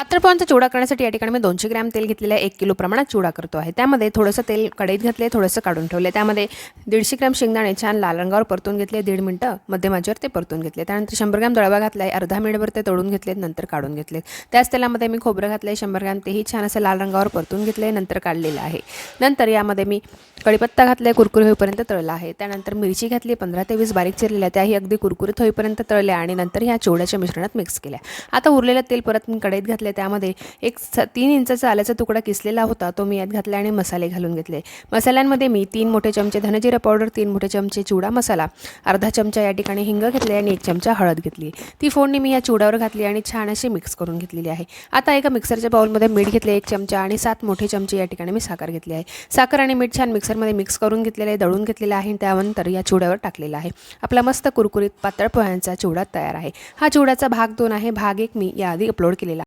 पातळ पोह्यांचा चिवडा करण्यासाठी या ठिकाणी मी 200 ग्रॅम तेल घेतलेलं आहे. 1 किलो प्रमाणात चिवडा करतो आहे. त्यामध्ये थोडंसं तेल कढईत घातले, थोडंसं काढून ठेवले. त्यामध्ये 150 ग्रॅम शेंगदाणे छान लाल रंगावर परतून घेतले. 1.5 मिनिटं मध्यम आचेवर ते परतून घेतले. त्यानंतर 100 ग्रॅम दळवा घातला आहे. अर्धा मिनिटभर ते तळून घेतले, नंतर काढून घेतले. त्याच तेलामध्ये मी खोबरं घातलं आहे 100 ग्रॅम, तेही छान असं लाल रंगावर परतून घेतले, नंतर काढलेलं आहे. नंतर यामध्ये मी कढीपत्ता घातला आहे, कुरकुरी होईपर्यंत तळला आहे. त्यानंतर मिरची घातली 15 ते 20 बारीक चिरलेल्या, त्याही अगदी कुरकुरीत होईपर्यंत तळल्या आणि नंतर ह्या चिवड्याच्या मिश्रणात मिक्स केल्या. आता उरलेलं तेल परत मी कढईत घातले. त्यामध्ये 3 इंचाचा आल्याचा तुकडा किसलेला होता, तो मी यात घातला आणि मसाले घालून घेतले. मसाल्यांमध्ये मी 3 मोठे चमचे धनजिरा पावडर, 3 मोठे चमचे चिवडा मसाला, अर्धा चमचा या ठिकाणी हिंग घेतले आणि 1 चमचा हळद घेतली. ती फोडणी मी या चिवड्यावर घातली आणि छान अशी मिक्स करून घेतलेली आहे. आता एका मिक्सरच्या बाउलमध्ये मीठ घेतले 1 चमचा आणि 7 मोठे चमचे या ठिकाणी मी साखर घेतली आहे. साखर आणि मीठ छान मिक्सरमध्ये मिक्स करून घेतलेले आहे, दळून घेतलेलं आहे. त्यानंतर या चिवड्यावर टाकलेला आहे. आपला मस्त कुरकुरीत पातळ पोह्यांचा चिवडा तयार आहे. हा चिवड्याचा भाग 2 आहे. भाग 1 मी याआधी अपलोड केलेला